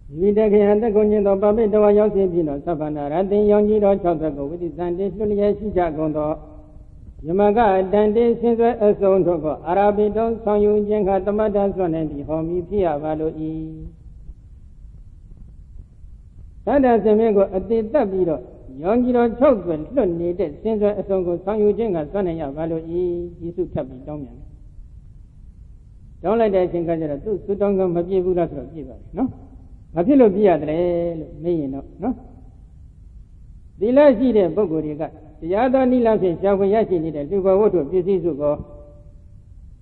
vì thế khi hắn ta cũng nhìn到 Pape Tawa giáo sư bị nó sắp phản ra tình yong chỉ đó cho tất cả với sản xuất lưu lại sinh ra công đó nhưng mà đàn đi sinh ra ở sông đó có Arabic đó sang dùng tiếng khác tâm đa số này thì họ mi phía vào lối ta đã xem cái ở đây ta bị đó yong chỉ đó cho tất cả lưu lại sinh ra ở sông có sang dùng tiếng khác này vào lối Giêsu thắp bị đóng nhận đóng lại để sinh ra rồi tu tu đóng cái mà bị bù ra rồi bị vậy, nó mà bị lo bị à đấy, mấy gì nó đi lại gì đấy, bao nhiêu cái giá đó đi làm gì, sao phải giá gì đấy, tôi bảo tôi biết gì rồi có,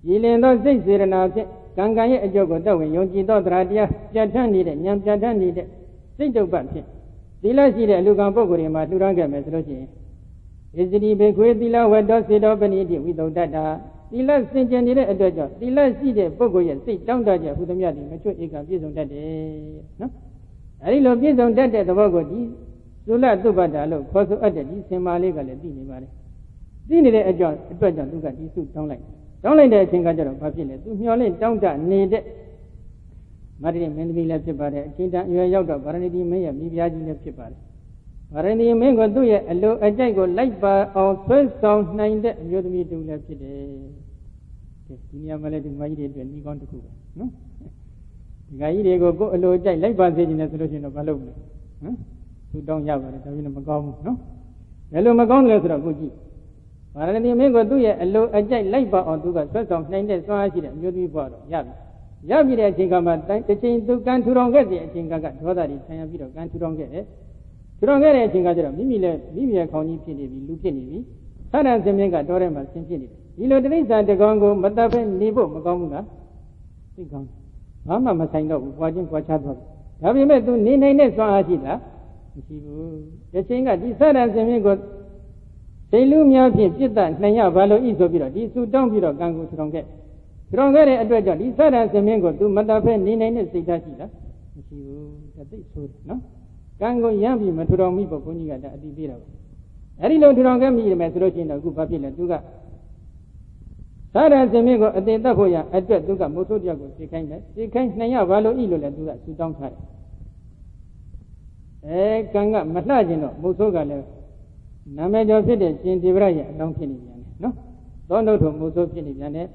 chỉ lên đó xây dựng nào chứ, càng cái ở chỗ đó cái dùng chỉ đó ra đi à, trả thang đi đấy, nhắm trả thang đi đấy, xây dựng bản chứ, đi lại gì đấy, lúc nào bao nhiêu mà tôi đang cái mấy thứ gì, cái gì bị quên đi là vậy đó xây đó bên này thì vi đầu đã đi lại xây dựng đi đấy ở chỗ, đi lại gì đấy bao nhiêu xây trong đó chứ, phụ thuộc vào đi, mà chỗ cái biết dùng đấy, nó, ấy lúc biết dùng đấy thì bao nhiêu dù là tu bát đạo khó số ở đây xem mà lấy cái này đi này mà đấy, đi này ở chỗ tu cái đi tu trong lại để xem cái chỗ phát triển này, tu nhiều lên trong đó này đấy, mà đi mình đi làm chuyện đấy, khi ta yêu nhau đó, bạn đi mấy em đi việc gì làm chuyện đấy, bạn đi mấy cái tu ye, alo ở đây có lại ba ở phía sau này đấy, nhiều thứ mình tu làm chuyện đấy, cái này mà lấy được mấy cái chuyện đi con được không? Cái gì có alo chạy lại ba gì này rồi nó bao lâu nữa? Tu đong nhau rồi, tại vì nó mắc công, nó, alo mắc công là sao cũng gì, và là những mấy cái tu ye, alo ở đây lấy bảo on tu cái số song này để xóa gì đấy, nhiều thứ bảo rồi, giá bị đấy chính cái mà, cái chính tu can thu rong cái gì, chính cái đó là đi, thay vì đó can thu rong cái này chính cái đó, mình là không nhị phiền đi, lục phiền đi, sao là xem những cái đó là mà xem phiền đi, đi lo đấy sao để con go, mà ta phải đi bộ mà con không chính không, mà sai đâu, quá chừng quá chát thôi, tại vì mấy tu ní này xóa gì đó. Cái chuyện cái đi sao là xem cái xây lưu miao phiền biết ta này nhà vào lối ít rồi bị rồi đi su đông bị rồi càng cũng trong cái này ở đây đi sao là xem cái tu mà ta phải ní này xây ra gì đó, cái đấy xui, nó càng cũng nhắm bị mà trong mi bộ cũng như cái đã đi bị rồi, ở đây trong cái mi mà rồi chuyện đó cũng phải là tu cái sao là xem cái ở đây ta coi ya ở đây tu cái một số điều cũng xây khai này nhà vào lối ít rồi là tu cái su đông thay càng cái mất lại gì nó, một số cái là nằm ở chỗ phía trên trên địa bàn đông phía này nó, đó nó thuộc một số phía này,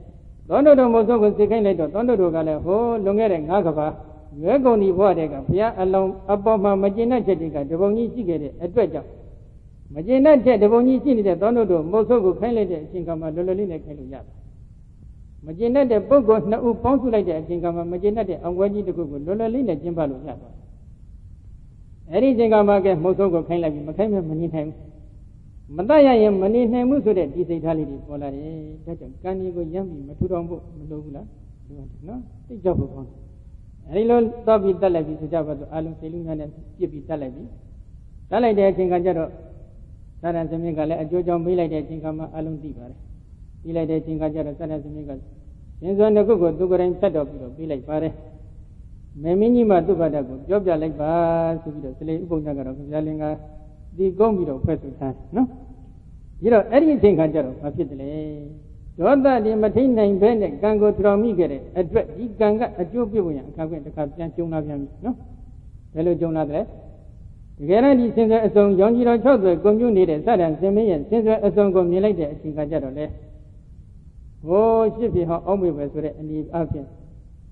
đó nó thuộc một số cái cái này đó nó thuộc cái là hồ lông cái này ngã cái ba, người con đi qua đây cái, phía along above mà chỉ nói chuyện cái, để bao nhiêu chỉ cái đấy, ở đây chứ, mà chỉ nói chuyện để bao nhiêu chỉ này, đó nó thuộc một số cái này đấy, chính cái mà lôi lên này cái lôi ra, mà chỉ nói để bao nhiêu nó u phong xuống lại đấy, chính cái mà chỉ nói để ông quan chỉ được cái lôi lên này chính bao lôi ra. Ở đây chính cái cái một số cái khai lại mà khai mình nhìn thấy, mình ta vậy mình nhìn thấy một số đấy đi xây thang đi, bỏ lại đấy, cái chỗ cái này có nhắm bị mà thu đông bộ, mình đâu cũng là, nó cái job của con, ở đây luôn tao bị ta lại bị suy cho vào alung xây lung này chỉ bị ta lại đấy chính cái chỗ, ta đang xem cái lại chỗ trong mấy lại đấy chính cái mà alung đi vào, đi lại đấy chính cái chỗ ta đang xem cái, hiện giờ nó có tu cái này sát được bị lại vào đấy. Mình mà tu bắt đầu job ra lại ba, số bị đó, sẽ lấy upon cái đó, cái là lenga đi công bị đó phải số thang, nó, vậy đó, ở đây chính cái chỗ mà biết đấy, đó là đi mà thấy này bên này càng có trao mi cái đấy, ở đây đi càng cái ở chỗ bị vậy, càng quên cái cái chung nào vậy, nó, cái lối chung nào đấy, cái này đi xem cái sông giống như là cho tôi công dụng này đấy, sao đang xem mấy cái xem cái sông công như này đấy, chính cái chỗ đấy, ô, chỉ vì họ ông bị vậy rồi đấy, anh đi áp dụng.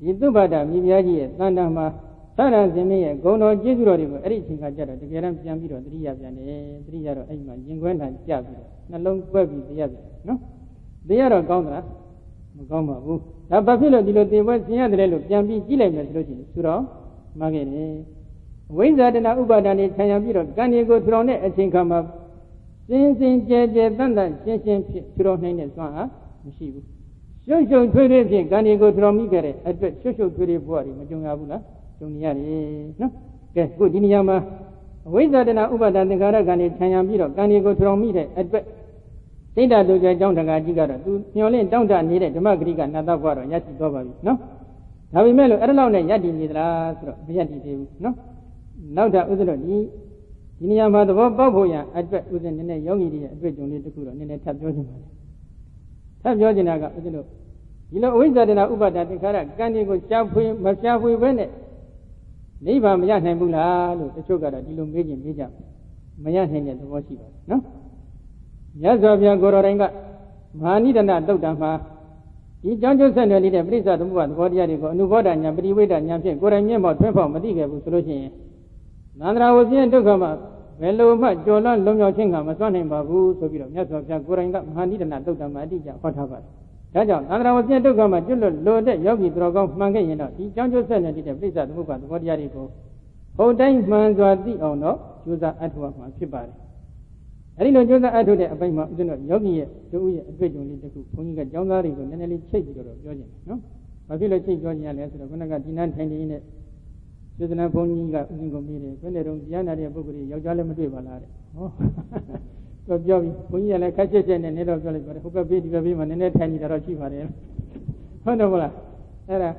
Ini tu pada mibiaji, tanda ma, sarang seni, gono jesu lori, eri singkat jaro, sekarang jam biru, tri jaro, ayam, jengguan dan jam biru, nalong babi jam, no, dia orang kau na, kau mahu, tapi bila dilo tiba siapa dulu, jam biru jilai mesra sini, surau, magene, wajah dan ubadan ni saya biru, kan ego surau ni, singkat ma, sen tanda, sen surau ni semua, mesti. Shosho thuế thì cái này có trò mi cái này, ở đây shosho thuế bùa thì mà chúng ta bùa, chúng ta đi, nó, cái cô đi nhà mà, bây giờ thì na ubadan thì cái này thay nhau rồi, cái này có trò mi đấy, ở đây, thế là tôi cho trong thằng chị cái đó, tôi nhớ lên trong thằng này đấy, chúng ta cái cái nào đó rồi, nhất chỉ có bao nhiêu, nó, tại vì mấy lúc ở đâu này nhất định là, bây giờ thì nó, nào đã uống rồi đi, đi nhà mà tôi bảo bố ya, ở đây uống này giống như đi, ở đây chúng tôi được này thắp cho chúng ta. Tháp gió gì nào cả, cái lúc bây giờ thì nào ubat đã thì khá là cái này có sao phui mà sao phui bên này, နိဗ္ဗာန်မရနိုင်ဘူးလားလို့တချို့ကတော့ဒီလိုမေးခြင်းမေးကြမရနိုင်တဲ့သဘောရှိပါတယ်နော်မြတ်စွာဘုရားကိုယ်တော်တိုင်ကမဟာနိဒနာတုတ်တံမှာဒီကြောင့်ကျိုးဆက်နွယ်နေတဲ့ပြိဿသမုပ္ပါသဘောတရားတွေကိုအနုဘောဓဉာဏ်ပရိဝေဒဉာဏ်ဖြင့်ကိုယ်တိုင်မျက်မှောက်ထွန်းဖောက်မသိခဲ့ဘူးဆိုလို့ရှိရင်နန္ဒရာဝဆင်းရဲဒုက္ခမှာဘယ်လိုမှကြော်လွှမ်းလွန်မြောက်ခြင်းကမစွမ်းနိုင်ပါဘူးဆိုပြီးတော့မြတ်စွာဘုရားကိုယ်တိုင်ကမဟာနိဒနာတုတ်တံမှာအတိအကျဟောထားပါတယ်ဒါကြောင့်နန္ဒရာဝဆင်းရဲဒုက္ခမှာကျွတ်လွတ်လိုတဲ့ယောဂီသူတော်ကောင်းမှန်ခဲ့ရင်တော့ဒီကြောင့်ကျိုးဆက်နေတဲ့ပြိဿသမုပ္ပါသဘောတရားတွေကိုဟုတ်တိုင်းမှန်စွာသိအောင်တော့ကြိုးစားအထောက်အမှာဖြစ်ပါတယ်အဲဒီလိုကြိုးစားအထောက်တဲ့အပိုင်းမှာဦးဇင်းတို့ယောဂီရဲ့တို့ရဲ့အတွေ့အကြုံလေးတစ်ခုဘုန်းကြီးကကျောင်းသားတွေကိုနည်းနည်းလေးချိတ်ပြီးတော့ပြောခြင်းနော်ဘာဖြစ်လို့ချိတ်ပြောခြင်းရလဲဆိုတော့ခုနကဒီနာထိုင်နေနဲ့စေတနာဘုန်းကြီးကဦးဇင်းကိုမေးတယ်ဘယ်နဲ့တော့တရားနာတဲ့ပုဂ္ဂိုလ်တွေယောက်ျားလည်းမတွေ့ပါလားတဲ့ဟောတော့ပြောပြီးဘုန်းကြီးကလည်းခက်ချက်ချက်နဲ့နည်းတော့ပြောလိုက်ပါတယ်ဟိုဘက်ဘေးဒီဘက်ဘေးမှာနည်းနည်းထိုင်နေတာတော့ရှိပါတယ်ဟုတ်တယ်မလားအဲ့ဒ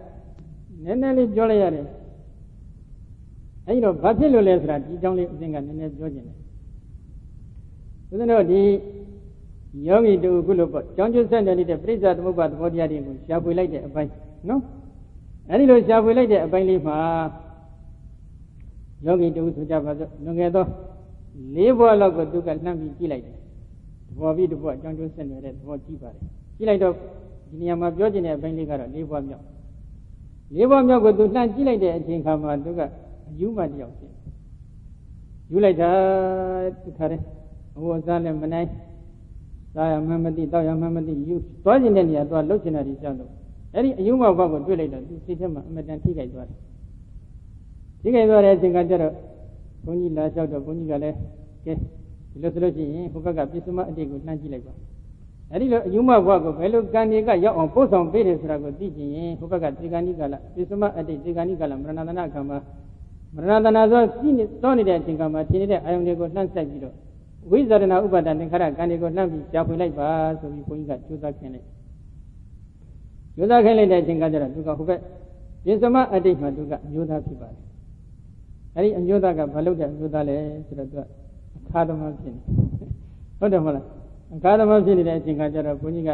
ါနည်းနည်းလေးပြောလိုက်ရတယ်အဲ့ဒီတော့ဘာဖြစ်လို့လဲဆိုတာဒီအကြောင်းလေးဦးဇင်းကနည်းနည်းပြောခြင်းတယ်ဦးဇင်းတို့ဒီယောဂီတို့ခုလိုပေါ့ကြောင်းကျိုးဆက်နေတဲ့ပြိဿသမုပ္ပါသဘောတရားတွေကိုရှားဖွေလိုက်တဲ့အပိုင်းနော်အဲ့ဒီလိုရှားဖွေလိုက်တဲ့အပိုင်းလေးမှာယောဂီတို့ဆိုကြပါစို့လွန်ခဲ့သော၄ဘဝလောက်ကိုသူကနှမ်းပြီးကြည့်လိုက်တယ်သဘောပြီးတစ်ဘဝကြောင်းကျိုးဆက်နေတဲ့သဘောကြည့်ပါတယ်ကြည့်လိုက်တော့ဒီနေရာမှာပြောချင်တဲ့အပိုင်းလေးကတော့၄ဘဝမြောက်၄ဘဝမြောက်ကိုသူနှမ်းကြည့်လိုက်တဲ့အချိန်ခါမှာသူကအယူမှတယောက်ဖြစ်ယူလိုက်တာဒီခါတဲ့အဝတ်စားလည်းမနိုင်စားရမှမသိတောက်ရမှမသိယူသွားကျင်တဲ့နေရာသွားလှုပ်ချင်တာဒီကြောက်တော့အဲ့ဒီအယူမှဘောက်ကိုတွေ့လိုက်တော့သူစိတ်ထဲမှာအမတန်ထိခိုက်သွားတယ်ထိခိုက်သွားတဲ့အချိန်ကကျတော့ဘုန်းကြီးလာလျှောက်တော့ဘုန်းကြီးကလည်းကဲဒီလိုဆိုလို့ရှိရင်ဟိုဘက်ကပြစ္ဆုမအတိတ်ကိုနှမ်းကြည့်လိုက်ပါအဲ့ဒီလိုအယူမှဘောက်ကိုဘယ်လိုကံတွေကရောက်အောင်ပို့ဆောင်ပေးတယ်ဆိုတာကိုသိချင်ရင်ဟိုဘက်ကသေဂာနိကာလပြစ္ဆုမအတိတ်သေဂာနိကာလမရဏတနာခံမှာမရဏတနာဆိုကြည့်နေတောနေတဲ့အချိန်ကမှထင်နေတဲ့အာယုန်တွေကိုနှမ်းဆက်ပြီးတော့ဝိဇာရဏဥပါဒသင်္ခါရကံတွေကိုနှမ်းပြီးရှားဖွေလိုက်ပါဆိုပြီးဘုန်းကြီးကကြိုးစားခင်းလိုက်ကြိုးစားခင်းလိုက်တဲ့အချိန်ကကျတော့သူကဟိုဘက်ပြစ္ဆုမအတိတ်မှာသူကအမျိုးသားဖြစ်ပါတယ်အဲ့ဒီအမျိုးသားကဘာလုပ်တဲ့အမျိုးသားလဲဆိုတော့သူကအခါသမဖြစ်နေဟုတ်တယ်မဟုတ်လားအခါသမဖြစ်နေတဲ့အချိန်ကကျတော့ဘုန်းကြီးက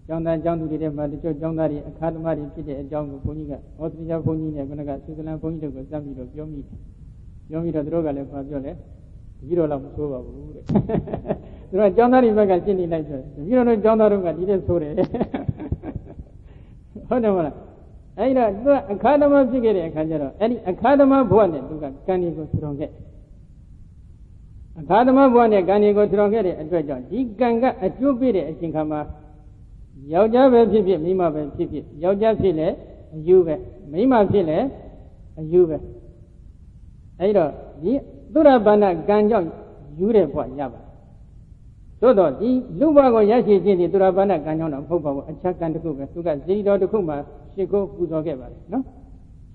ကျောင်းသားကျောင်းသူတွေထဲမှာတချို့ကျောင်းသားတွေအခါသမတွေဖြစ်တဲ့အကြောင်းကိုဘုန်းကြီးကဩစတြေးလျဘုန်းကြီးနဲ့ခုနကဆွေဇာလန်ဘုန်းကြီးတို့ကိုစမ်းပြီးတော့ပြောမိတယ်ပြောပြီးတော့သူတို့ကလည်းပြောလဲတပည့်တော်လောက်မဆိုးပါဘူးတဲ့သူကကျောင်းသားတွေဘက်ကရှင်းနေလိုက်ဆိုတယ်တပည့်တော်တို့ကျောင်းသားတို့ကဒီတဲ့ဆိုတယ်ဟုတ်တယ်မလားအဲ့ဒါသူကအခါသမဖြစ်ခဲ့တဲ့အခါကျတော့အဲ့ဒီအခါသမဘဝနဲ့သူကကံတွေကိုထူထောင်ခဲ့အခါသမဘဝနဲ့ကံတွေကိုထူထောင်ခဲ့တဲ့အတွက်ကြောင့်ဒီကံကအကျိုးပေးတဲ့အချိန်ခါမှာယောက်ျားပဲဖြစ်ဖြစ်မိန်းမပဲဖြစ်ဖြစ်ယောက်ျားဖြစ်လဲအယူပဲမိန်းမဖြစ်လဲအယူပဲအဲ့တော့ဒီသုရဘာဏကံကြောင့်ယူတဲ့ဘဝရပါသို့တော့ဒီလူဘဝကိုရရှိခြင်းဒီသုရဘာဏကံကြောင့်တော့မဟုတ်ပါဘူးအခြားကံတစ်ခုပဲသူကဇီတော်တစ်ခုမှရှ िख ိုးပူဇော်ခဲ့ပါတယ်နော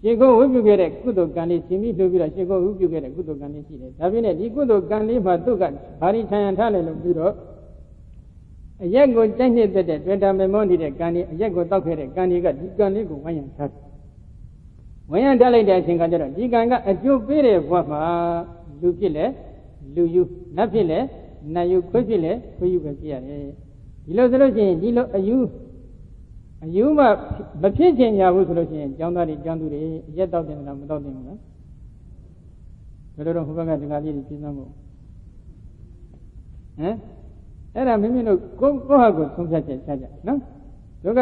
်ရှ िख ိုးဝိပုခဲ့တဲ့ကုသိုလ်ကံလေးရှင်ပြီးလှုပ်ပြီးတော့ရှ िख ိုးဝိပုခဲ့တဲ့ကုသိုလ်ကံလေးရှိတယ်ဒါပြင်နဲ့ဒီကုသိုလ်ကံလေးမှာသူကဘာရိခြံရထားတယ်လို့ပြီးတော့အရက်ကိုကြိုက်နေတဲ့တွေ့တာမေမောနေတဲ့ကံလေးအရက်ကိုတောက်ခဲ့တဲ့ကံလေးကဒီကံလေးကိုဝိုင်းရံထားတယ်ဝိုင်းရံထားလိုက်တဲ့အချိန်ကကျတော့ဒီကံကအကျိုးပေးတဲ့ဘဝမှာလူဖြစ်လဲလူယူနတ်ဖြစ်လဲနတ်ယူခွေးဖြစ်လဲခွေးယူပဲဖြစ်ရတယ်ဒီလိုဆိုလို့ရှိရင်ဒီလိုအယူမှမဖြစ်ချင်ကြဘူးဆိုလို့ရှိရင်ကျောင်းသားတွေကျောင်းသူတွေအရက်တောက်တယ်လားမတောက်တယ်ဘူးလားဘယ်လိုတော့ဟိုဘက်ကဒီကလေးတွေပြင်းစမ်းဖို့ဟမ်အဲ့ဒါမိမိတို့ကိုယ့်ဟာကိုယ်ဆုံးဖြတ်ချက်ချကြနော်တို့က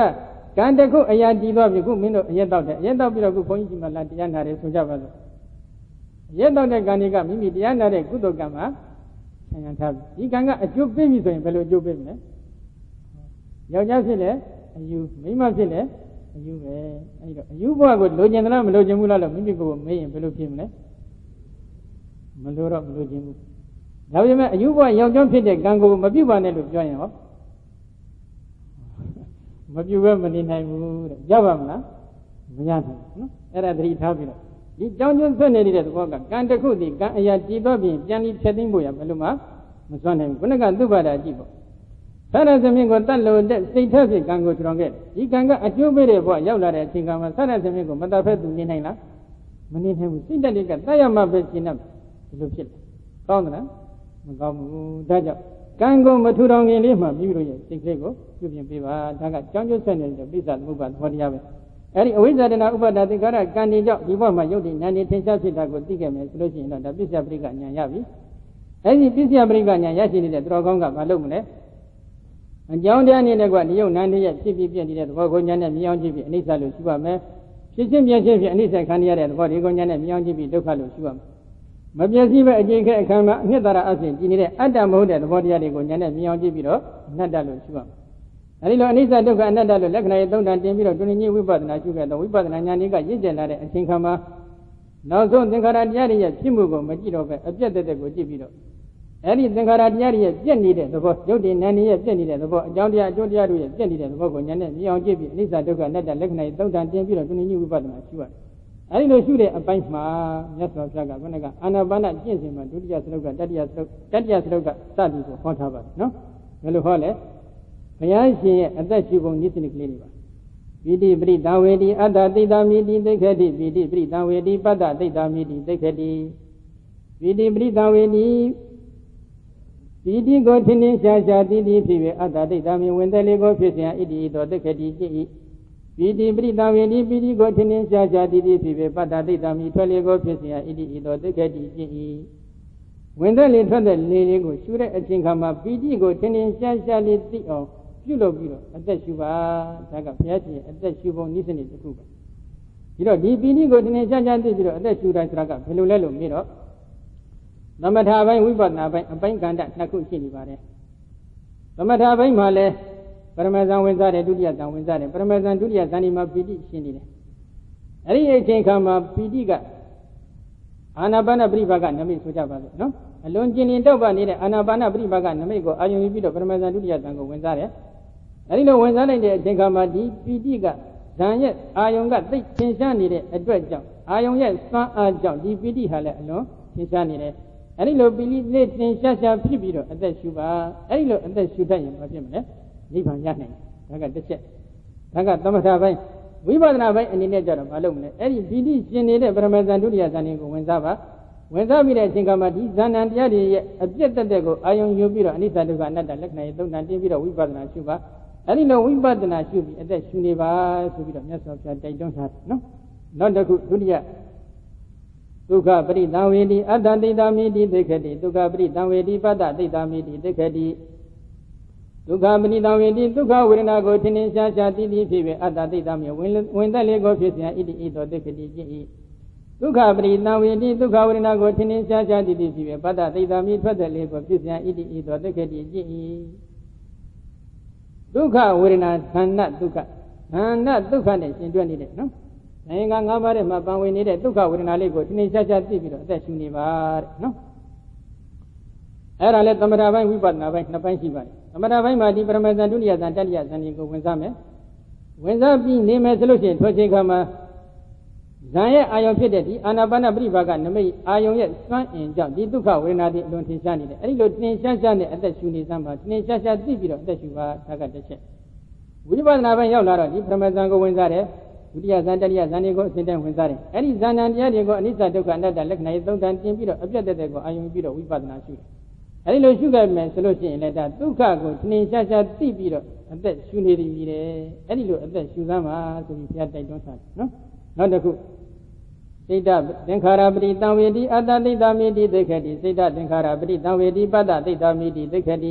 ကံတစ်ခုအရာတည်သွားပြီခုမင်းတို့အရက်တောက်တယ်အရက်တောက်ပြီးတော့ခုဘုန်းကြီးကြီးမှလာတရားနာတယ်ဆိုကြပါစို့အရက်တောက်တဲ့ကံတွေကမိမိတရားနာတဲ့ကုသိုလ်ကံမှာဆံရံထားပြီဒီကံကအကျိုးပေးပြီဆိုရင်ဘယ်လိုအကျိုးပေးမလဲယောက်ျားဖြစ်လဲအယူမိန်းမဖြစ်လဲအယူပဲအဲ့တော့အယူဘဝကိုလိုချင်သလားမလိုချင်ဘူးလားလို့မိမိကိုယ်ကိုမေးရင်ဘယ်လိုဖြစ်မလဲမလိုတော့မလိုချင်ဘူးဒါပေမဲ့အယူဘဝယောက်ျားဖြစ်တဲ့ကံကိုမပြုပါနဲ့လို့ပြောရင်ဟောမပြုဘဲမနေနိုင်ဘူးတဲ့ရပါမလားမရနိုင်ဘူးနော်အဲ့ဒါသတိထားပြီးတော့ဒီကြောင်းကျိုးဆွနေတဲ့သဘောကကံတစ်ခုဒီကံအရာတည်တော့ပြင်ပြန်ပြီးဖြတ်သိမ်းဖို့ရဘယ်လိုမှမစွမ်းနိုင်ဘူးခုနကသုဘတာကြည့်ပေါ့သရသမင်းကိုတတ်လို့တဲ့စိတ်ထက်ဖြင့်ကံကိုထူထောင်ခဲ့ဒီကံကအကျိုးပေးတဲ့ဘဝရောက်လာတဲ့အချိန်ကမှသရသမင်းကိုမတတ်ဖက်သူနေနိုင်လားမနေနိုင်ဘူးစိတ်တက်တွေကတတ်ရမှပဲရှင်းတတ်ဒီလိုဖြစ်တယ်ကောင်းသလားမကောင်းဘူးဒါကြောင့်ကံကိုမထူထောင်ခင်လေးမှပြီးလို့ရဲ့စိတ်ကလေးကိုပြုပြင်ပေးပါဒါကကြောင်းကျိုးဆက်နေတဲ့ပြိဿသမုပ္ပါသဘောတရားပဲ အဲဒီအဝိဇ္ဇာတဏဥပါဒသင်္ခါရကံနေကြောင့်ဒီဘဝမှာယုတ်တိဉာဏ်နဲ့ထင်ရှားဖြစ်တာကိုသိခဲ့မယ်ဆိုလို့ရှိရင်တော့ဒါပစ္စယပရိက္ခဉာဏ်ရပြီအဲဒီပစ္စယပရိက္ခဉာဏ်ရရှိနေတဲ့သူတော်ကောင်းကမလုပ်မလဲအကြောင်းတရားနေတဲ့ကဒီယုတ်နံရဲ့ဖြစ်ဖြစ်ပြနေတဲ့သဘောကိုဉာဏ်နဲ့မြင်အောင်ကြည့်ပြီးအနိစ္စလို့ရှိပါမယ်ဖြစ်ချင်းပြချင်းဖြစ်အနိစ္စခံရတဲ့သဘောဒီကိုဉာဏ်နဲ့မြင်အောင်ကြည့်ပြီးဒုက္ခလို့ရှိပါမယ်မပြည့်စည်ပဲအကျင့်ခဲအခမ်းမှာအနှစ်သာရအစဉ်ကြည်နေတဲ့အတ္တမဟုတ်တဲ့သဘောတရားတွေကိုဉာဏ်နဲ့မြင်အောင်ကြည့်ပြီးတော့အနတ္တလို့ရှိပါမယ်အဲဒီလိုအနိစ္စဒုက္ခအနတ္တလို့လက္ခဏာရဲ့သုံးတန်တင်ပြီးတော့တွင်ညိဝိပဿနာရှုခဲ့တော့ဝိပဿနာဉာဏ်ကြီးကရင့်ကျက်လာတဲ့အချိန်ခါမှာနောက်ဆုံးသင်္ခါရတရားတွေရဲ့ဖြစ်မှုကိုမကြည့်တော့ပဲအပြတ်တက်ကိုကြည့်ပြီးတော့အဲဒီသင်္ခါရတရားတွေရဲ့ပြည့်နေတဲ့သဘောယုတ်တည်နံနေရဲ့ပြည့်နေတဲ့သဘောအကြောင်းတရားအကျိုးတရားတို့ရဲ့ပြည့်နေတဲ့သဘောကိုဉာဏ်နဲ့မြင်အောင်ကြည့်ပြီးအနိစ္စဒုက္ခအနတ္တလက္ခဏာရဲ့သုံးတန်တင်ပြီးတော့တွင်ညိဝိပဿနာရှုရတယ်အဲဒီလိုရှုတဲ့အပိုင်းမှာမြတ်စွာဘုရားကခုနကအာနာပါနကျင့်စဉ်မှာဒုတိယစလုတ်ကတတိယစလုတ်စသည်ကိုဟောထားပါတယ်နော်ဘယ်လိုဟောလဲဘုရားရှင်ရဲ့အသက်ရှုပုံနည်းစနစ်ကလေးတွေပါပိဋိပရိသဝေတိအတ္တသိတ္တမိတိသိက္ခတိပိဋိပရိသဝေတိပတ္တသိတ္တမိတိသိက္ခတိပိဋိပရိသဝေတိပိဋိကိုထင်းထင်းရှားရှားတည်တည်ဖြစ်၍အတ္တသိတ္တမိဝင်သက်လေးကိုဖြစ်เสียဣတိသောသိက္ခတိจิต၏ပိဋိပရိသဝေတိပိဋိကိုထင်းထင်းရှားရှားတည်တည်ဖြစ်၍ပတ္တသိတ္တမိထွက်လေးကိုဖြစ်เสียဣတိသောသိက္ခတိจิต၏ဝင်သက်လေးထွက်သက်လေးကိုရှုတဲ့အချိန်ခါမှာပိဋိကိုထင်းထင်းရှားရှားလေးသိအောင်ပြုလုပ်ပြီးတော့အသက်ရှုပါဒါကဘုရားရှင်ရဲ့အသက်ရှုပုံနည်းစနစ်တစ်ခုပဲဒီတော့ဒီပိဋိကိုထင်းထင်းရှားရှားသိပြီးတော့အသက်ရှုတိုင်းဆိုတာကဘယ်လိုလဲလို့မေးတော့သမထပိုင်းဝိပဿနာပိုင်းအပိုင်းကန္တနှစ်ခုရှိနေပါတယ်သမထပိုင်းမှာလဲပရမဇန်ဝင်စားတယ်ဒုတိယဇန်ဝင်စားတယ်ပရမဇန်ဒုတိယဇန်ဒီမှာပိဋိရှင်းနေတယ်အဲ့ဒီအချိန်ခါမှာပိဋိကအာနာပါနပရိပါကနမိတ်ဆိုကြပါစို့နော်အလွန်ကျင်လင်တောက်ပနေတဲ့အာနာပါနပရိပါကနမိတ်ကိုအာယုံယူပြီးတော့ပရမဇန်ဒုတိယဇန်ကိုဝင်စားတယ်အဲ့ဒီလိုဝင်စားလိုက်တဲ့အချိန်ခါမှာဒီပိဋိကဇန်ရဲ့အာယုံကသိထင်ရှားနေတဲ့အတွက်ကြောင့်အာယုံရဲ့စွမ်းအားကြောင့်ဒီပိဋိဟာလည်းအလွန်ထင်ရှားနေတယ်အဲ့ဒီလိုပိဋိလေးထင်ရှားရှားဖြစ်ပြီးတော့အသက်ရှုပါအဲ့ဒီလိုအသက်ရှုတတ်ရင်ဘာဖြစ်မလဲနိဗ္ဗာန်ရနိုင်တယ်ဒါကတစ်ချက်ဒါကသမထပိုင်းဝိပဿနာပိုင်းအနေနဲ့ကြတော့မလုပ်မလဲအဲ့ဒီပိဋိရှင်နေတဲ့ပရမဇန်ဒုတိယဇန်ကိုဝင်စားပါဝင်စားပြီးတဲ့အချိန်ကမှဒီဇန်နံတရားတွေရဲ့အပြည့်တက်တဲ့ကိုအာယုံယူပြီးတော့အနိစ္စဒုက္ခအနတ္တလက္ခဏာရဲ့သုံးတန်တင်ပြီးတော့ဝိပဿနာရှုပါအဲ့ဒီလိုဝိပဿနာရှုပြီးအသက်ရှုနေပါဆိုပြီးတော့မြတ်စွာဘုရားတိုက်တွန်းထားတယ်နော်နောက်တစ်ခုဒုတိယဒုက္ခပရိသဝေတိအတ္တသိတ္တမိတိသိက္ခတိဒုက္ခပရိသဝေတိပတ္တသိတ္တမိတိသိက္ခတိဒုက္ခပရိသဝေတိဒုက္ခဝေဒနာကိုထင်ထင်ရှားရှားသိသိဖြစ်ပြီးအတ္တသိတ္တမိဝင်သက်လေးကိုဖြစ်เสียဣတိဣသောသိက္ခတိจิต၏ဒုက္ခပရိသဝေတိဒုက္ခဝေဒနာကိုထင်ထင်ရှားရှားသိသိဖြစ်ပြီးပတ္တသိတ္တမိထွက်သက်လေးကိုဖြစ်เสียဣတိဣသောသိက္ခတိจิต၏ဒုက္ခဝေဒနာခန္ဓာဒုက္ခခန္ဓာဒုက္ခနဲ့ရှင်တွဲနေတယ်နော်နိုင်ငံ၅ပါးထဲမှာပံဝင်နေတဲ့ဒုက္ခဝေဒနာလေးကိုထင်ထင်ရှားရှားသိပြီးတော့အသက်ရှုနေပါတဲ့နော်အဲ့ဒါလဲသမထပိုင်းဝိပဿနာပိုင်းနှစ်ပိုင်းရှိပါတယ်သမထပိုင်းမှာဒီပရမဇန်ဒုတိယဇန်တတိယဇန်တွေကိုဝင်စားမယ်ဝင်စားပြီးနေမယ်ဆိုလို့ရှိရင်ထွက်ချိန်ခါမှာဇန်ရဲ့အာယုံဖြစ်တဲ့ဒီအာနာပါနပရိပါကနမိတ်အာယုံရဲ့စွမ်းအင်ကြောင့်ဒီဒုက္ခဝေဒနာတွေအလွန်ထင်ရှားနေတယ်အဲ့ဒီလိုထင်ရှားရှားနဲ့အသက်ရှုနေစမ်းပါထင်ရှားရှားသိပြီးတော့အသက်ရှုပါဒါကတစ်ချက်ဝိပဿနာပိုင်းရောက်လာတော့ဒီပရမဇန်ကိုဝင်စားတယ်ဒုတိယဇန်တတိယဇန်တွေကိုအစဉ်တိုင်းဝင်စားတယ်အဲ့ဒီဇန်နံတရားတွေကိုအနိစ္စဒုက္ခအနတ္တလက္ခဏာရေးသုံးတန်တင်ပြီးတော့အပြတ်တက်တဲ့ကိုအာယုံပြီးတော့ဝိပဿနာရှုတယ်အဲ့ဒီလိုရှုခဲ့မယ်ဆိုလို့ရှိရင်လည်းဒါဒုက္ခကိုထင်ရှားရှားသိပြီးတော့အသက်ရှုနေပြီတဲ့အဲ့ဒီလိုအသက်ရှုစမ်းပါဆိုပြီးဘုရားတိုက်တွန်းထားတယ်နော်နောက်တစ်ခုစိတ်တသင်္ခါရပရိသဝေတိအတ္တသိတ္တမိတိသိက္ခတိစိတ်တသင်္ခါရပရိသဝေတိပတ္တသိတ္တမိတိသိက္ခတ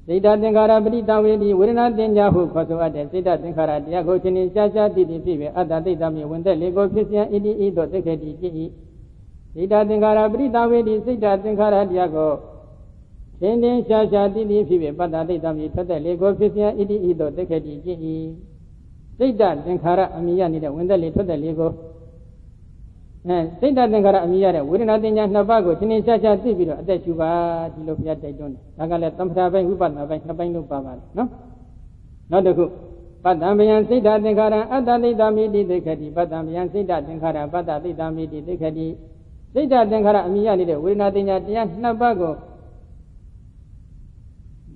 ိစိတ်တသင်္ခါရပရိသဝေတိဝေဒနာတင်ညာဟုခေါ်ဆိုအပ်တဲ့စိတ်တသင်္ခါရတရားကိုချင်းချင်းရှားရှားသိသိဖြစ်ပြီးအတ္တသိတ္တမိဝင်သက်လေးကိုဖြစ်เสียဣတိဣသောသိက္ခတိจิต၏စိတ်တသင်္ခါရပရိသဝေတိစိတ်တသင်္ခါရတရားကိုချင်းချင်းရှားရှားသိသိဖြစ်ပြီးပတ္တသိတ္တမိထွက်သက်လေးကိုဖြစ်เสียဣတိဣသောသိက္ခတိจิต၏စိတ်တသင်္ခါရအမိရနေတဲ့ဝင်သက်လေးထွက်သက်လေးကိုစိတ်တသင်္ခါရအမိရတဲ့ဝေဒနာတင်ညာနှစ်ပါးကိုချင်းချင်းရှားရှားသိပြီးတော့အသက်ရှုပါဒီလိုဘုရားတိုက်တွန်းတယ်ဒါကလည်းသမထပိုင်းဝိပဿနာပိုင်းနှစ်ပိုင်းလို့ပါပါတယ်နော်နောက်တစ်ခုပတ္တံဗျံစိတ်တသင်္ခါရအတ္တသိတ္တမိတိသိက္ခတိပတ္တံဗျံစိတ်တသင်္ခါရပတ္တသိတ္တမိတိသိက္ခတိစိတ်တသင်္ခါရအမိရနေတဲ့ဝေဒနာတင်ညာတရားနှစ်ပါးကို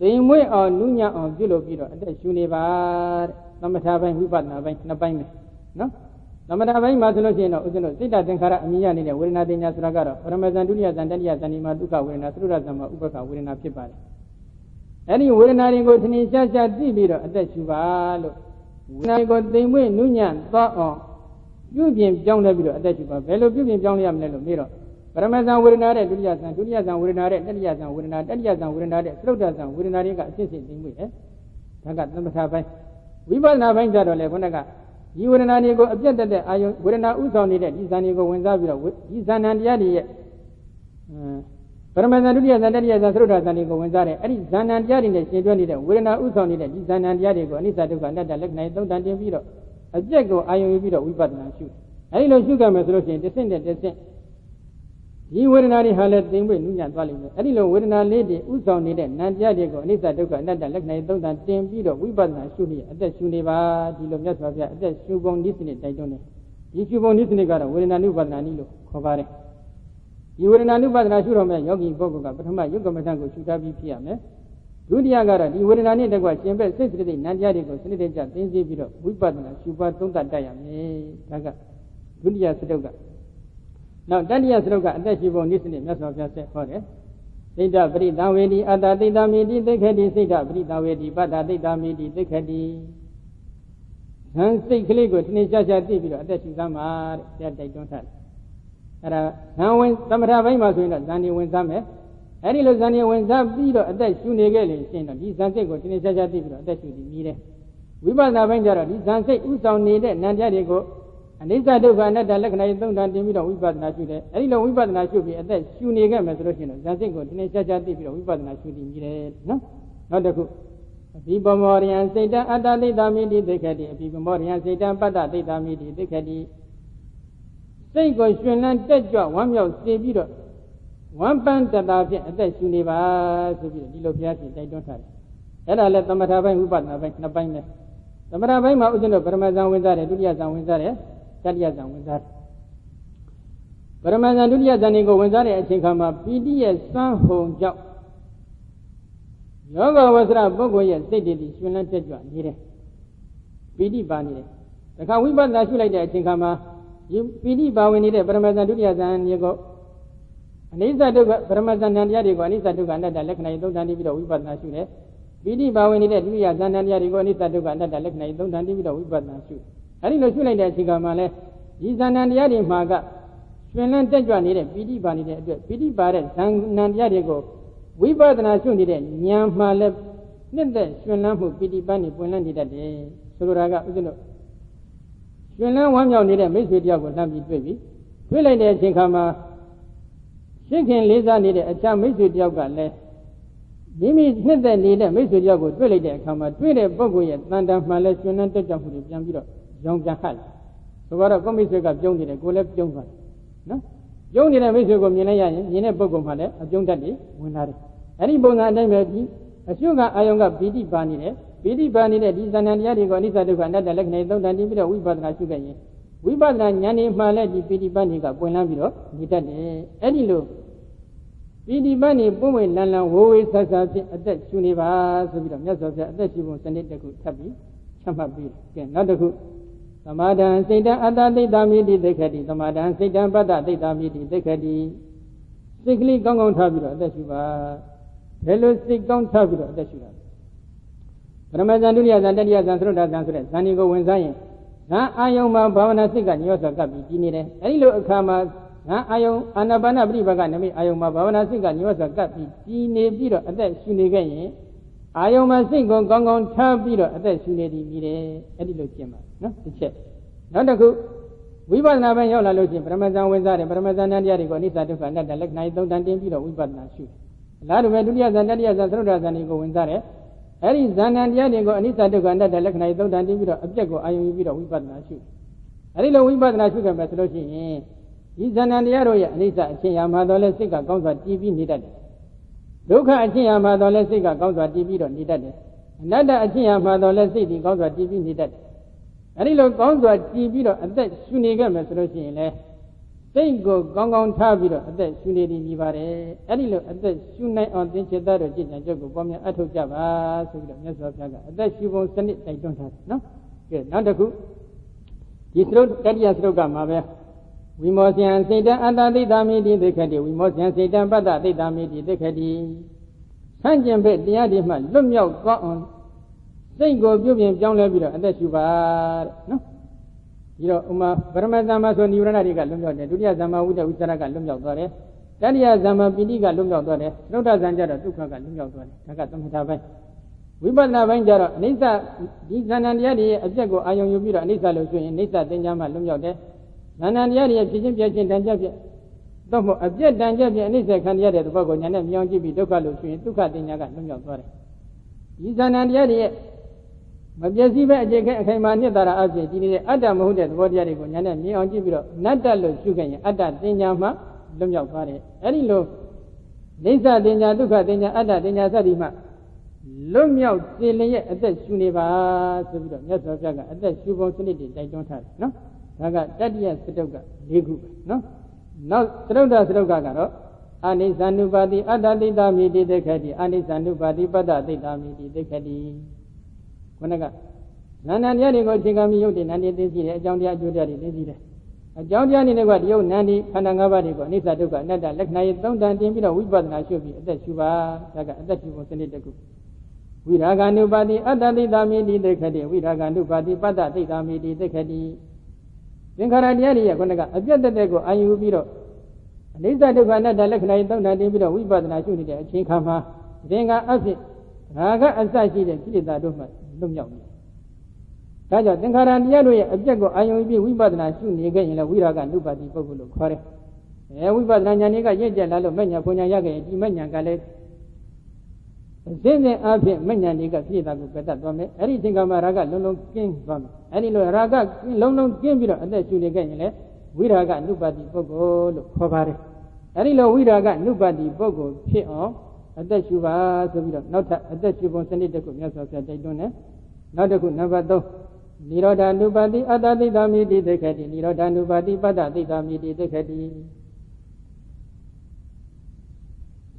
သိမွေ့အောင်နုညံ့အောင်ပြုလုပ်ပြီးတော့အသက်ရှုနေပါတဲ့သမထပိုင်းဝိပဿနာပိုင်းနှစ်ပိုင်းပဲနော်သမထပိုင်းမှာဆိုလို့ရှိရင်တော့ဥစ္စလို့စိတ်တသင်္ခါရအမိရနေတဲ့ဝေဒနာတင်ညာဆိုတာကတော့ပရမဇန်ဒုတိယဇန်တတိယဇန်ဒီမှာဒုက္ခဝေဒနာသရုဒ္ဓဇန်မှာဥပ္ပခဝေဒနာဖြစ်ပါတယ်အဲ့ဒီဝေဒနာတွေကိုထင်ရှားရှားသိပြီးတော့အသက်ရှုပါလို့ နာကိုသိမ်မွေ့နုညံ့သွားအောင်ပြုပြင်ပြောင်းလဲပြီးတော့အသက်ရှူပါဘယ်လိုပြုပြင်ပြောင်းလဲရမလဲလို့မေးတော့ပရမဇံဝေဒနာတဲ့ဒုတိယဇံဝေဒနာတဲ့တတိယဇံဝေဒနာတတိယဇံဝေဒနာတဲ့သရုတ်တဇံဝေဒနာတွေကအစစ်စစ်သိမ်မွေ့တယ်ဒါကသမထပိုင်းဝိပဿနာပိုင်းကြတော့လေခုနကဒီဝေဒနာတွေကိုအပြတ်တက်တဲ့အာယုဝေဒနာဥဆောင်နေတဲ့ဒီဇံတွေကိုဝင်စားပြီးတော့ဒီဇံဏတရားတွေရဲ့ပရမဇံဒုတိယဇံတတိယဇံသရုတ်တဇံတွေကိုဝင်စားတယ်အဲ့ဒီဇံဏတရားတွေနဲ့ရှင်တွဲနေတဲ့ဝေဒနာဥဆောင်နေတဲ့ဒီဇံဏတရားတွေကိုအနိစ္စဒုက္ခအနတ္တလက္ခဏာသုံးတန်တင်ပြီးတော့အပြတ်ကိုအာယုယူပြီးတော့ဝိပဿနာရှုအဲ့ဒီလိုရှုကြမယ်ဆိုလို့ရှိရင်တစ်ဆင့်နဲ့တစ်ဆင့်ဒီဝေဒနာတွေဟာလည်းသိမ့်ပွေနုညံ့သွားလိမ့်မယ်အဲ့ဒီလိုဝေဒနာလေးတွေဥဆောင်နေတဲ့နံတရားတွေကိုအနိစ္စဒုက္ခအနတ္တလက္ခဏာသုံးတန်တင်ပြီးတော့ဝိပဿနာရှုနေအသက်ရှုနေပါဒီလိုမြတ်စွာဘုရားအသက်ရှုပုံနည်းစနစ်တိုက်တွန်းတယ်ဒီရှုပုံနည်းစနစ်ကတော့ဝေဒနာနုပါဒနာနည်းလို့ခေါ်ပါတယ်ဒီဝေဒနာနုပါဒနာရှုတော့မဲ့ယောဂီပုဂ္ဂိုလ်ကပထမယုတ်ကမ္မထကိုရှုထားပြီးဖြစ်ရမယ်ဒုတိယကတော့ဒီဝေဒနာနဲ့တကွရှင်ဘက်စိတ်စိတ္တိနံတရားတွေကိုစနစ်တကျသိသိပြီးတော့ဝိပဿနာရှုပါသုံးတတ်တတ်ရမယ်ဒါကဒုတိယစတုကနောက်တတိယစတုကအသက်ရှုပုံနည်းစနစ်မြတ်စွာဘုရားဆက်ဟောတယ်စိတ်တပရိသဝေတိအတ္တသိတ္တမိတိသိက္ခတိစိတ်တပရိသဝေတိပတ္တသိတ္တမိတိသိက္ခတိဟန်စိတ်ကလေးကိုတနည်းရှားရှားသိပြီးတော့အသက်ရှုသမှာတဲ့တိုက်တွန်းထားတယ်အဲ့ဒါဇံဝင်သမထဘိုင်းမှာဆိုရင်တော့ဇံနေဝင်စားမယ်အဲ့ဒီလိုဇံနေဝင်စားပြီးတော့အသက်ရှုနေခဲ့လို့ရှိရင်တော့ဒီဇံစိတ်ကိုတနည်းရှားရှားသိပြီးတော့အသက်ရှုပြီးမြည်တယ်ဝိပဿနာဘိုင်းကျတော့ဒီဇံစိတ်ဥဆောင်နေတဲ့နံတရားတွေကိုအနိစ္စဒုက္ခအနတ္တလက္ခဏာတွေသုံးတန်တင်ပြီးတော့ဝိပဿနာရှုတယ်အဲ့ဒီလိုဝိပဿနာရှုပြီးအသက်ရှုနေခဲ့မယ်ဆိုလို့ရှိရင်တော့ဇံစိတ်ကိုတနည်းရှားရှားသိပြီးတော့ဝိပဿနာရှုပြီးမြည်တယ်နော်နောက်တစ်ခုအဘိပမောရိယံစိတ်တအတ္တသိတ္တမိတိသိက္ခတိအဘိပမောရိယံစိတ်တပတ္တသိတ္တမိတိသိက္ခတိစိတ်ကိုရှင်လန်းတက်ကြွဝမ်းမြောက်စေပြီးတော့ဝမ်းပန်းတတာဖြင့်အသက်ရှုနေပါဆိုပြီးဒီလိုဘုရားရှင်တိုက်တွန်းထားတယ်အဲ့ဒါလည်းသမထပိုင်းဝိပဿနာပိုင်းနှစ်ပိုင်းပဲသမထပိုင်းမှာဥစဉ်တော့ပရမဇံဝင်စားတယ်ဒုတိယဇံဝင်စားတယ်တတိယဇံဝင်စားတယ်ပရမဇံဒုတိယဇံတွေကိုဝင်စားတဲ့အချိန်ခါမှာပီတိရဲ့စွမ်းဟုန်ကြောင့်ယောဂဝဆရာပုဂ္ဂိုလ်ရဲ့စိတ်တည်ရှင်လန်းတက်ကြွနေတယ်ပီတိပါနေတယ်ဒါခါဝိပဿနာရှုလိုက်တဲ့အချိန်ခါမှာဒီပီတိပါဝင်နေတဲ့ပရမဇံဒုတိယဇံတွေကိုအနိစ္စဒုက္ခပရမဇံတရားတွေကိုအနိစ္စဒုက္ခအနတ္တလက္ခဏာသုံးတန်ပြီးတော့ဝိပဿနာရှုတယ်ပီတိပါဝင်နေတဲ့ဒုတိယဇံတရားတွေကိုအနိစ္စဒုက္ခအနတ္တလက္ခဏာသုံးတန်ပြီးတော့ဝိပဿနာရှုအဲဒီလိုရှုလိုက်တဲ့အချိန်ခါမှာလဲဒီဇံတရားတွေမှာကရှင်လန်းတက်ကြွနေတဲ့ပီတိပါနေတဲ့အတွက်ပီတိပါတဲ့ဇံတရားတွေကိုဝိပဿနာရှုနေတဲ့ဉာဏ်မှလည်းနှစ်သက်ရှင်လန်းမှုပီတိပန်းနေပွင့်လန်းနေတတ်တယ်ဆိုလိုတာကဥစ္စလို့ရှင်လန်းဝမ်းမြောက်နေတဲ့မိတ်ဆွေတယောက်ကိုလှမ်းပြီးတွေ့ပြီတွေ့လိုက်တဲ့အချိန်ခါမှာရှင်းခင်လေးစားနေတဲ့အခြားမိတ်ဆွေတယောက်ကလည်းမိမိနှစ်သက်နေတဲ့မိတ်ဆွေတယောက်ကိုတွေ့လိုက်တဲ့အခါမှာတွေ့တဲ့ပုဂ္ဂိုလ်ရဲ့တန်တန်မှလည်းရှင်လန်းတက်ကြွမှုတွေပြန်ပြီးတော့ရောင်ပြန်ဟတ်တယ်ဆိုတော့ကိုမိတ်ဆွေကပြုံးနေတယ်ကိုလည်းပြုံးသွားတယ်နော်ပြုံးနေတဲ့မိတ်ဆွေကိုမြင်လိုက်ရရင်မြင်တဲ့ပုဂ္ဂိုလ်မှလည်းအပြုံးတတ်တယ်ဝင်လာတယ်အဲ့ဒီပုံစံအတိုင်းပဲဒီအရှုကအာယုံကပီတိပါနေတယ်ပီတိပါနေတဲ့ဒီဇဏ္ဍတရားတွေကိုအနိစ္စဒုက္ခအနတ္တလက္ခဏာသုံးတန်ပြီးတော့ဝိပဿနာရှုခဲ့ရင်ဝိပဿနာဉာဏ်နဲ့မှလည်းဒီပီတိပန်းတွေကပွင့်လန်းပြီးတော့နေတတ်တယ်အဲ့ဒီလိုပီတိပန်းတွေပွင့်ဝင်လန်းလန်းဝေဝေဆဆဖြင့်အသက်ရှုနေပါဆိုပြီးတော့မြတ်စွာဘုရားအသက်ရှုပုံစနစ်တစ်ခုထပ်ပြီးချမှတ်ပြီးကဲနောက်တစ်ခုသမာဓံစိတ်တအတ္တသိတ္တမိတိသိက္ခတိသမာဓံစိတ်တပတ္တသိတ္တမိတိသိက္ခတိစိတ်ကလေးကောင်းကောင်းထားပြီးတော့အသက်ရှုပါဘယ်လိုစိတ်ကောင်းထားပြီးတော့အသက်ရှုတာပရမဇန်ဒုတိယဇန်တတိယဇန်သရုတ်တဇန်ဆိုတဲ့ဇန်တွေကိုဝင်စားရင်ဇန်အာယုံမှာဘာဝနာစိတ်ကညောစွာကပ်ပြီးကြီးနေတယ်အဲဒီလိုအခါမှာဇန်အာယုံအာနာပါနပရိပါကနမိအာယုံမှာဘာဝနာစိတ်ကညောစွာကပ်ပြီးကြီးနေပြီးတော့အသက်ရှုနေခဲ့ရင်အာယုံမှာစိတ်ကိုကောင်းကောင်းထားပြီးတော့အသက်ရှုနေသည်ပြီးတယ်အဲဒီလိုကျင့်ပါနော်တစ်ချက်နောက်တစ်ခုဝိပဿနာပိုင်းရောက်လာလို့ရှိရင်ပရမဇန်ဝင်စားတယ်ပရမဇန်တရားတွေကိုအနိစ္စဒုက္ခအနတ္တလက္ခဏာသုံးတန်တင်ပြီးတော့ဝိပဿနာရှုတယ်အလားတူပဲဒုတိယဇန်တတိယဇန်သရုတ်တဇန်တွေကိုဝင်စားတယ်အဲဒီဇန်တရားတွေကိုအနိစ္စဒုက္ခအနတ္တလက္ခဏာသုံးတန်တင်ပြီးတော့အပြက်ကိုအာယုံယူပြီးတော့ဝိပဿနာရှုအဲဒီလိုဝိပဿနာရှုကြမယ်ဆိုလို့ရှိရင်ဒီဇန်တရားတို့ရဲ့အနိစ္စအချင်းရာမှာတော့လဲစိတ်ကကောင်းစွာတည်ပြီးနေတတ်တယ်ဒုက္ခအချင်းရာမှာတော့လဲစိတ်ကကောင်းစွာတည်ပြီးတော့နေတတ်တယ်အနတ္တအချင်းရာမှာတော့လဲစိတ်ဒီကောင်းစွာတည်ပြီးနေတတ်တယ်အဲဒီလိုကောင်းစွာတည်ပြီးတော့အသက်ရှုနေခဲ့မယ်ဆိုလို့ရှိရင်လဲစိတ်ကိုကောင်းကောင်းထားပြီးတော့အသက်ရှုနေသည်ပြီးပါတယ်အဲ့ဒီလိုအသက်ရှုနိုင်အောင်သင်္ချေသားတို့ကျင့်ကြံကြုတ်ကိုပေါ်များအထောက်ကြပါဆိုပြီးတော့မြတ်စွာဘုရားကအသက်ရှုပုံစနစ်တိုက်တွန်းထားတယ်နော်ကဲနောက်တစ်ခုဒီသရုပ်တတိယသရုပ်ကမှာပဲဝိမောဇယံစေတံအတ္တသိတ္တမိတိသိက္ခတိဝိမောဇယံစေတံပတ္တသိတ္တမိတိသိက္ခတိဆန့်ကျင်ဘက်တရားတွေမှလွတ်မြောက်သွားအောင် စိတ်ကိုပြုပြင်ပြောင်းလဲပြီးတော့အသက်ရှူပါတဲ့နော်ပြီးတော့ဥမာပရမဇာမဆိုနိဝရဏတွေကလွတ်မြောက်တယ်ဒုတိယဇာမဝိတ္တဝိသရကလွတ်မြောက်သွားတယ်တတိယဇာမပိဋိကလွတ်မြောက်သွားတယ်သုဒ္ဓဇံကြတော့ဒုက္ခကလွတ်မြောက်သွားတယ်ဒါကသမထပိုင်းဝိပဿနာပိုင်းကြတော့အနိစ္စဒီဇာဏတရားတွေရဲ့အပြက်ကိုအာယုံယူပြီးတော့အနိစ္စလို့ဆိုရင်အနိစ္စသင်္ချာမှလွတ်မြောက်တယ်ဇာဏတရားတွေရဲ့ဖြစ်ချင်းပြချင်းတန်ကြပြတော့မို့အပြက်တန်ကြပြအနိစ္စခံရတဲ့သဘောကိုညာနဲ့မြောင်းကြည့်ပြီးဒုက္ခလို့ဆိုရင်ဒုက္ခသင်္ချာကလွတ်မြောက်သွားတယ်ဒီဇာဏတရားတွေရဲ့မပြည့်စည်ပဲအခြေခဲအခိုင်အမာနှစ်သာရအဖြစ်ဒီနေတဲ့အတ္တမဟုတ်တဲ့သဘောတရားတွေကိုညာနဲ့မြင်အောင်ကြည့်ပြီးတော့နတ္တလို့ရှုခဲ့ရင်အတ္တသင်္ချာမှလွတ်မြောက်သွားတယ်အဲ့ဒီလိုနိစ္စသင်္ချာဒုက္ခသင်္ချာအတ္တသင်္ချာစသည်မှလွတ်မြောက်စေလျက်အသက်ရှူနေပါဆိုပြီးတော့မြတ်စွာဘုရားကအသက်ရှူပုံစနစ်တွေတိုက်တွန်းထားတယ်နော်ဒါကတတ္တိယစတုတ်က၄ခုပဲနော်နောက်စတုတ္တစတုတ်ကတော့အနိစ္စ ानु ပါတိအတ္တသိတာမိတိသိက္ခတိအနိစ္စ ानु ပါတိပတ္တသိတာမိတိသိက္ခတိခုနကနန္ဒတရားတွေကိုအခြေခံပြီးယုတ်တဲ့နန္ဒီသိသိတယ်အကြောင်းတရားအကျိုးတရားတွေသိသိတယ်အကြောင်းတရားအနေနဲ့ကဒီယုတ်နန္ဒီခန္ဓာ၅ပါးတွေကိုအနိစ္စဒုက္ခအနတ္တလက္ခဏာရေးသုံးတန်တင်ပြီးတော့ဝိပဿနာရှုပြီးအသက်ရှုပါဒါကအသက်ရှုပုံစနစ်တစ်ခုဝိရာဂ ानु ပါတိအတ္တသိတာမိတိသိက္ခတိဝိရာဂ ानु ပါတိပတ္တသိတာမိတိသိက္ခတိသင်္ခါရတရားတွေရဲ့ခုနကအပြတ်တက်တဲ့ကိုအာယူပြီးတော့အနိစ္စဒုက္ခအနတ္တလက္ခဏာရေးသုံးတန်တင်ပြီးတော့ဝိပဿနာရှုနေတဲ့အချိန်ခါမှာသင်္ခါအဖြစ်ရာဂအစရှိတဲ့ကိလေသာတို့မှလွတ်မြောက်နေဒါကြောင့်သင်္ခါရတရားတို့ရဲ့အပြတ်ကိုအာယုံပြီးဝိပဿနာရှုနေခဲ့ရင်လည်းဝိရာဂ ानु ပါတိပုဂ္ဂိုလ်လို့ခေါ်တယ်ဝိပဿနာဉာဏ်တွေကရင့်ကျက်လာလို့မဉ္ဇဉ်ဘုံဉာဏ်ရခဲ့ရင်ဒီမဉ္ဇဉ်ကလည်းအစဉ်စဉ်အဖြစ်မဉ္ဇဉ်တွေကပြည့်တာကိုပယ်တတ်သွားမယ်အဲ့ဒီသင်္ခါရရာဂလုံးလုံးကင်းသွားမယ်အဲ့ဒီလိုရာဂလုံးလုံးကင်းပြီးတော့အသက်ရှုနေခဲ့ရင်လည်းဝိရာဂ ानु ပါတိပုဂ္ဂိုလ်လို့ခေါ်ပါတယ်အဲ့ဒီလိုဝိရာဂ ानु ပါတိပုဂ္ဂိုလ်ဖြစ်အောင်အသက်ရှုပါဆိုပြီးတော့နောက်ထပ်အသက်ရှုပုံစနစ်တစ်ခုမြတ်စွာဘုရားတိုက်တွန်းတယ်နောက်တစ်ခုနံပါတ်3နိရောဓ ानु ပါတိအတ္တသိတာမိတိသိက္ခတိနိရောဓ ानु ပါတိပတ္တသိတာမိတိသိက္ခတ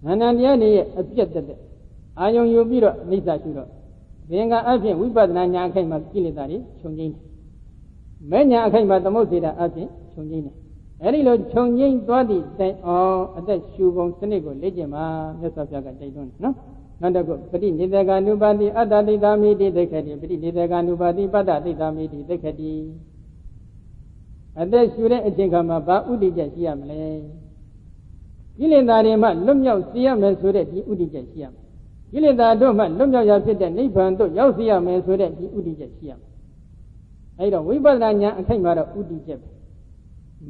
ိနန္ဒတရားတွေရဲ့အပြတ်တဲ့အာယုံယူပြီးတော့အိဋ္ဌရှုတော့သင်္ကာအဖြစ်ဝိပဿနာဉာဏ်အခိုက်မှာကိလေသာတွေခြုံငိမ့်တယ်မဲ့ဉာဏ်အခိုက်မှာသမုတ်စေတာအဖြစ်ခြုံငိမ့်တယ်အဲဒီလိုခြုံငိမ့်သွားသည့်တိုင်အောင်အသက်ရှုပုံစနစ်ကိုလေ့ကျင့်ပါမြတ်စွာဘုရားကတိုက်တွန်းတယ်နော်နောက်တစ်ခုပฏิနိဒေက ानु ပါတိအတ္တသိတာမိတိသိက္ခတိပฏิနိဒေက ानु ပါတိပတ္တသိတာမိတိသိက္ခတိအသက်ရှုတဲ့အချိန်ခါမှာဘာဥဒိချက်ရှိရမလဲကိလေသာတွေမှလွတ်မြောက်စေရမယ်ဆိုတဲ့ဒီဥဒိချက်ရှိရမယ်ကိလေသာတို့မှလွတ်မြောက်ရာဖြစ်တဲ့နိဗ္ဗာန်သို့ရောက်စေရမယ်ဆိုတဲ့ဒီဥဒိချက်ရှိရမယ်အဲဒီတော့ဝိပဿနာဉာဏ်အခိုက်မှာတော့ဥဒိချက်ပ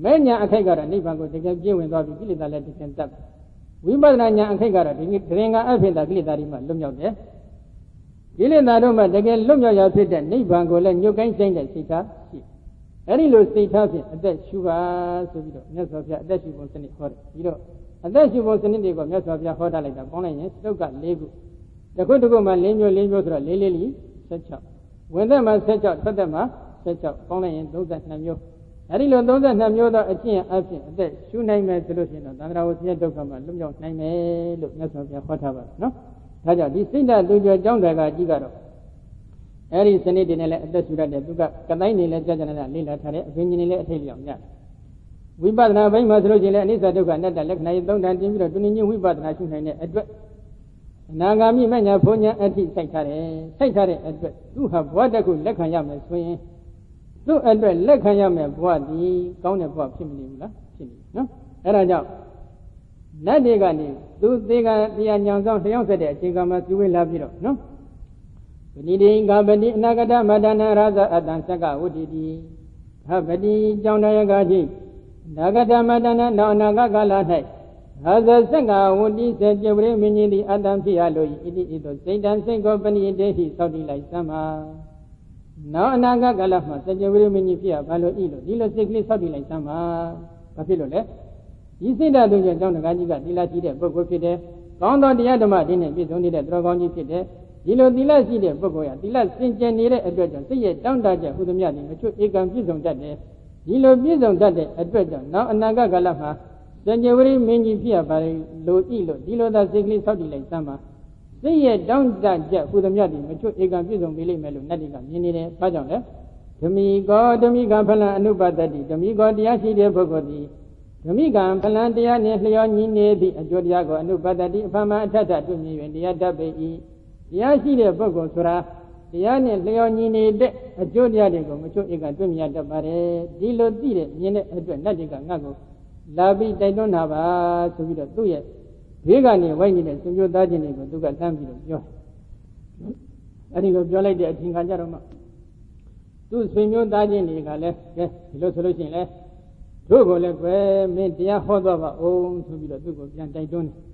ဲမဲ့ဉာဏ်အခိုက်ကတော့နိဗ္ဗာန်ကိုတကယ်ပြည့်ဝင်သွားပြီးကိလေသာလည်းတကယ်တတ်ဝိပဿနာဉာဏ်အခိုက်ကတော့ဒီသင်္ခါအဖြစ်သာကိလေသာတွေမှလွတ်မြောက်တယ်ကိလေသာတို့မှတကယ်လွတ်မြောက်ရာဖြစ်တဲ့နိဗ္ဗာန်ကိုလည်းညှို့ကိုင်းဆိုင်တဲ့စိတ်ထားရှိအဲဒီလိုစိတ်ထားဖြင့်အသက်ရှုပါဆိုပြီးတော့မြတ်စွာဘုရားအသက်ရှုပုံစနစ်ဟောတယ်ပြီးတော့အသက်ရှုပုံစနစ်တွေကိုမြတ်စွာဘုရားဟောထားလိုက်တာပေါင်းလိုက်ရင်သုတ်က၄ခုတစ်ခုတစ်ခုမှ၄မျိုးဆိုတော့၄၄လီ16ဝင်သက်မှာ16ထွက်သက်မှာ16ပေါင်းလိုက်ရင်32မျိုးအဲဒီလို32မျိုးသောအကျင့်အဖြစ်အသက်ရှုနိုင်မယ်ဆိုလို့ရှိရင်တော့သံဃာဝဆင်းရဲဒုက္ခမှာလွတ်မြောက်နိုင်မယ်လို့မြတ်စွာဘုရားဟောထားပါတယ်နော်ဒါကြောင့်ဒီစိတ်ဓာတ်လူကျော်ကျောင်းတွေကကြီးကတော့အဲဒီစနစ်တွေနဲ့လည်းအသက်ရှုရတဲ့သူကကတိုင်းနေလည်းကြာကြာနာလေးလာထားတယ်အပင်ကြီးနေလည်းအထိတ်လျောက်ရတယ်ဝိပဿနာဘိုင်းမှာဆိုလို့ရှိရင်လည်းအနိစ္စဒုက္ခအနတ္တလက္ခဏာရေးသုံးတန်တင်ပြီးတော့တူညီဝိပဿနာရှုနိုင်တဲ့အတွက်အနာဂါမိမညာဘုံညာအထိစိုက်ထားတယ်စိုက်ထားတဲ့အတွက်သူဟာဘဝတစ်ခုလက်ခံရမယ်ဆိုရင်သူ့အတွက်လက်ခံရမယ်ဘဝဒီကောင်းတဲ့ဘဝဖြစ်မနေဘူးလားဖြစ်နေနော်အဲဒါကြောင့်နတ်တွေကနေသူသေကတရားညောင်ဆောင်လျှောက်ဆက်တဲ့အချိန်ကမှပြုဝေးလာပြီးတော့နော်ပဏိတိင်္ဂပတိအနာဂတမတ္တနာရဇအတံသက္ကဝတ္တိတိဟပတိကြောင့်တရားကကြီးနာဂတမတ္တနာနောက်အနာဂကာလ၌ဟာဇသက္ကဝတ္တိစေကျပရိမင်းကြီးသည်အတံဖြစ်ရလို့ဣတိဣတောစိတ်တံစိတ်ကိုပဏိတေဟိသောက်တိလိုက်စမ်းပါနောက်အနာဂကာလမှာစေကျပရိမင်းကြီးဖြစ်ရဘာလို့ဤလို့ဒီလိုစိတ်ကလေးသောက်တိလိုက်စမ်းပါဘာဖြစ်လို့လဲဒီစိတ်ဓာတ်သုံးချက်ကြောင့်တကားကြီးကသီလရှိတဲ့ပုဂ္ဂိုလ်ဖြစ်တယ်ကောင်းသောတရားဓမ္မတွေနဲ့ပြည့်စုံနေတဲ့သူတော်ကောင်းကြီးဖြစ်တယ်ဒီလိုသီလရှိတဲ့ပုဂ္ဂိုလ်ရသီလစင်ကြယ်နေတဲ့အတွက်ကြောင့်စိတ်ရဲ့တောင့်တကြဟူသည်များသည်မချွတ်ဧကံပြည့်စုံတတ်တယ်ဒီလိုပြည့်စုံတတ်တဲ့အတွက်ကြောင့်နောက်အနာဂတ်ကာလမှာစัจ jewari မင်းကြီးဖြစ်ရပါလေလို့ဤလို့ဒီလိုသာစိတ်ကလေးဆောက်တည်လိုက်စမ်းပါစိတ်ရဲ့တောင့်တကြဟူသည်များသည်မချွတ်ဧကံပြည့်စုံပြီလိမ့်မယ်လို့နတ်တွေကမြင်နေတယ်ဘာကြောင့်လဲဓမိကောဓမိကဖလံအနုပတ္တိဓမိကောတရားရှိတဲ့ပုဂ္ဂိုလ်သည်ဓမိကံဖလံတရားနှင့်လျောညီနေသည့်အကျိုးတရားကိုအနုပတ္တိအဖမအထထတွေ့မြင်၍တရားတတ်ပေ၏တရားရှိတဲ့ပုဂ္ဂိုလ်ဆိုတာ တရားနဲ့လျော်ညီနေတဲ့အကျိုးတရားတွေကိုမချို့ဧကတွေ့မြတ်တတ်ပါတယ်ဒီလိုသိတဲ့မြင်တဲ့အတွက်နတ်တွေကငါ့ကိုလာပြီးတိုက်တွန်းတာပါဆိုပြီးတော့သူ့ရဲ့ဘေးကနေဝိုင်းနေတဲ့ဆွေမျိုးသားချင်းတွေကိုသူကတန်းပြီးတော့ပြောအဲဒီလိုပြောလိုက်တဲ့အချိန်ခါကျတော့မှသူ့ဆွေမျိုးသားချင်းတွေကလည်းကဲဒီလိုဆိုလို့ရှိရင်လေတို့ကိုလည်းပဲမင်းတရားဟောသွားပါအောင်ဆိုပြီးတော့သူ့ကိုပြန်တိုက်တွန်းတယ်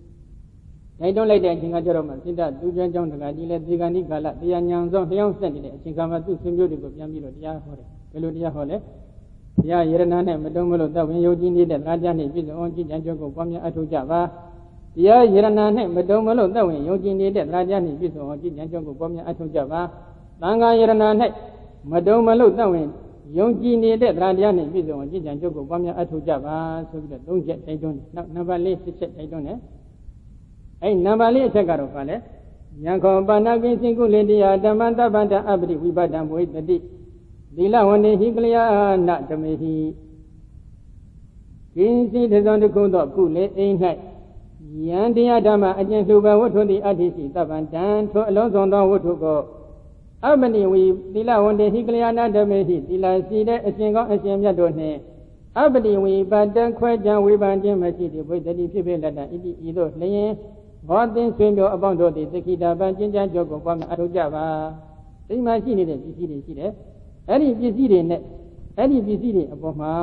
တိုက်တွန်းလိုက်တဲ့အချိန်ကကျတော့မှစိတ္တသူကျွမ်းကျောင်းတကကြီးလဲဒီကဏိကာလတရားညာဆုံးလျောင်းဆက်နေတဲ့အချိန်ကမှသူ့ဆွေမျိုးတွေကိုပြန်ပြီးတော့တရားဟောတယ်ဘယ်လိုတရားဟောလဲဘုရားယရဏနဲ့မတုံးမလို့တပ်ဝင်ယုံကြည်နေတဲ့တရားတရားနဲ့ပြည့်စုံအောင်ကြည်ကြံကြုတ်ကိုပွားများအထောက်ကြပါတရားယရဏနဲ့မတုံးမလို့တပ်ဝင်ယုံကြည်နေတဲ့တရားတရားနဲ့ပြည့်စုံအောင်ကြည်ကြံကြုတ်ကိုပွားများအထောက်ကြပါသံဃာယရဏနဲ့မတုံးမလို့တပ်ဝင်ယုံကြည်နေတဲ့တရားတရားနဲ့ပြည့်စုံအောင်ကြည်ကြံကြုတ်ကိုပွားများအထောက်ကြပါဆိုပြီးတော့၃ချက်တိုက်တွန်းတယ်နောက်နံပါတ်၄၁ချက်တိုက်တွန်းတယ်အဲ့နံပါတ်၄အချက်ကတော့ဘာလဲယံခောပါဏကိစိကုလေတရားဓမ္မတပ္ပန္တအပတိဝိပဒံဘဝိတတိသီလဝနေဟိကလျာဏဓမေဟိကိစီတဇံတခုသောကုလေအိ၌ယံတရားဓမ္မအကျင့်လှူပဝတ္ထုတိအဋ္ဌိစီတပ္ပန္တံထိုအလုံးစုံသောဝတ္ထုကိုအပနိဝိသီလဝနေဟိကလျာဏဓမေဟိသီလရှိတဲ့အရှင်ကောင်းအရှင်မြတ်တို့နှင့်အပတိဝိပတံခွဲကြံဝေဖန်ခြင်းမရှိသည့်ဘဝိတတိဖြစ်ဖြစ်လက်တံဣတိဤသို့လျင်ဘောသင်ဆွေမျိုးအပေါင်းတို့သည်သခိတာပံကျင့်ကြံကြောကိုပွားများအထောက်ကြပါဒီမှာရှိနေတဲ့ပစ္စည်းတွေရှိတယ်အဲ့ဒီပစ္စည်းတွေနဲ့အဲ့ဒီပစ္စည်းတွေအပေါ်မှာ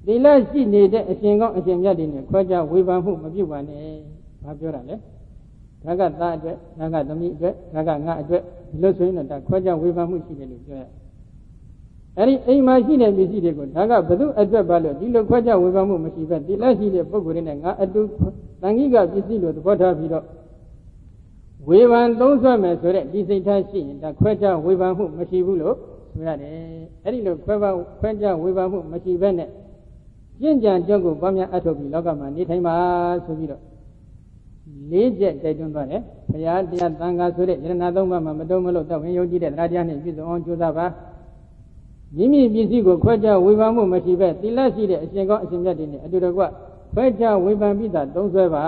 သီလရှိနေတဲ့အရှင်ကောင်းအရှင်မြတ်တွေနဲ့ခွဲခြားဝေဖန်မှုမပြုပါနဲ့ဘာပြောတာလဲဒါကသားအတွက်ဒါကသမီးအတွက်ဒါကငါအတွက်ဒီလိုဆိုရင်တော့ဒါခွဲခြားဝေဖန်မှုရှိတယ်လို့ပြောရအဲ့ဒီအိမ်မှာရှိတဲ့ပစ္စည်းတွေကိုဒါကဘု து အတွက်ပါလို့ဒီလိုခွဲခြားဝေဖန်မှုမရှိပဲသီလရှိတဲ့ပုဂ္ဂိုလ်တွေနဲ့ငါအတူတန်ခိကပစ္စည်းလို့သဘောထားပြီးတော့ဝေဖန်သုံးဆွဲမယ်ဆိုတဲ့ဒီစိတ်ထားရှိရင်ဒါခွဲခြားဝေဖန်မှုမရှိဘူးလို့ဆိုရတယ်အဲ့ဒီလိုခွဲခြားဝေဖန်မှုမရှိဘဲနဲ့ကျင့်ကြံကြုတ်ကိုပွားများအထောက်ပြီးလောကမှာနေထိုင်ပါဆိုပြီးတော့၄ချက်တိုက်တွန်းသွားတယ်ဘုရားတရားသံဃာဆိုတဲ့ယရဏသုံးပါးမှာမတုံးမလို့တော့ဝင်ယုံကြည်တဲ့တရားတရားနဲ့ပြည့်စုံအောင်ကြိုးစားပါမိမိပစ္စည်းကိုခွဲခြားဝေဖန်မှုမရှိပဲသီလရှိတဲ့အရှင်ကောင်းအရှင်မြတ်တွေနဲ့အတူတကွခွဲခြားဝေဖန်ပြီးသားသုံးဆွဲပါ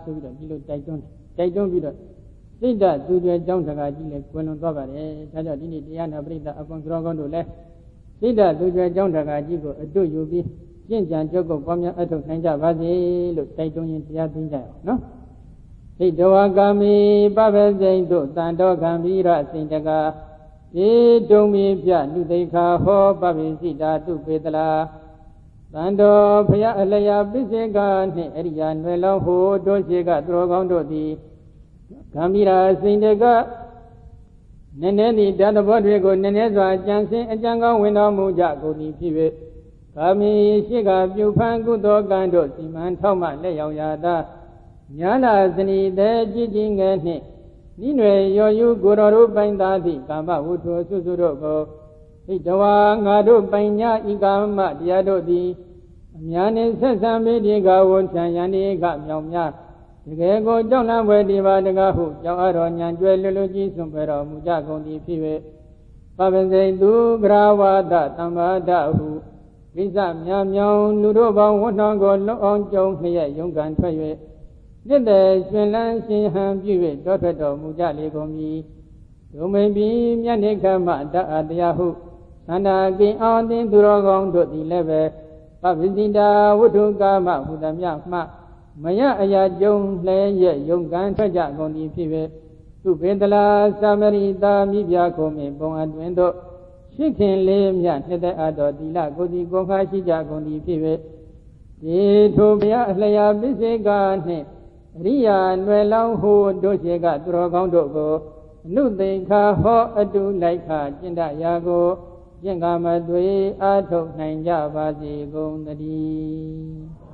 ဆိုပြီးတော့ဒီလိုတိုက်တွန်းပြီးတော့စိတ်ဓာတ်သူကျွဲကြောင်းတကာကြီးလည်းကွယ်လွန်သွားပါတယ်ဒါကြောင့်ဒီနေ့တရားနာပရိသတ်အပေါင်းတော်ကောင်းတို့လည်းစိတ်ဓာတ်သူကျွဲကြောင်းတကာကြီးကိုအတုယူပြီးကျင့်ကြံကြုတ်ကိုပွားများအထောက်နိုင်ကြပါစေလို့တိုက်တွန်းရင်တရားသိကြရအောင်နော်စိတ်တော်ကာမိပပစိန်တို့တန်တော်ခံပြီးရစိန်တကာဧတုံမိပြလူသိခာဟောပပိစိတာတုပေတလာတန်တော်ဖရာအလျာပိစေကနှင့်အရိယာနွယ်လောင်းဟိုတို့ရှိကသူတော်ကောင်းတို့သည်ဂံမီရာစိန်တကနည်းနည်းသည့်ဓာတ်ဘောတွေကိုနည်းနည်းစွာကြံစင်အကြံကောင်းဝင်တော်မူကြကုန်သည်ဖြစ်၍ကာမိရှိကပြုဖန်ကုသိုလ်ကံတို့စီမံထောက်မှလက်ရောက်ရာသာညာလာဇနီတဲ့ကြည်ကြည်ငယ်နှင့်ဤနွယ်ရော်ယူကိုတော်တို့ပိုင်သားသည့်ကာမဝတ္ထုဆုစုတို့ကိုဣတဝါငါတို့ပိုင်ညာဤကာမတရားတို့သည်အများနှင့်ဆက်ဆံမိဒီကဝန်ထံယန္တိကမြောင်များတကယ်ကိုကြောက်လန့်ဖွယ်ဒီပါတကားဟုကြောက်အတော်ညံကျွဲလွတ်လွတ်ကြီးစွန့်ပဲတော်မူကြကုန်သည်ဖြစ်၍ပပစိန်သူဂရဝါဒတမ္ပါဒဟုကိစ္စများမြောင်လူတို့ပေါင်းဝတ်နှောင်းကိုလွတ်အောင်ကြုံလျက်ယုံကန်ထွက်၍နှစ်သက်ရှင်လန်းရှင်ဟန်ပြု၍တောထွက်တော်မူကြလေကုန်မည်ဒုမိန်ပြီးမြတ်နိခမတအတရားဟုသန္တာကိအောင်သင်သူတော်ကောင်းတို့သည်လည်းပဲပပ္ပစိတာဝတ္ထုကာမဟုသမျှမှမရအရာကြုံလဲရဲ့ယုံကန်ထွက်ကြကုန်သည်ဖြစ်၍သူပေတလာသမရိတာမိပြခုံမင်းပုံအတွင်တို့ရှိခင်လေးမြတ်နှစ်သက်အပ်တော်သီလကိုယ်စီကိုယ်ခါရှိကြကုန်သည်ဖြစ်၍ဒီထိုဘုရားအလျာပိစေကနှင့်အရိယာနွယ်လောင်းဟိုတို့ရှိကသူတော်ကောင်းတို့ကိုအနုသိခာဟောအတုလိုက်ခကျင့်တရာကိုကျင့်ကမသွေအာထုတ်နိုင်ကြပါစေကုန်သတည်း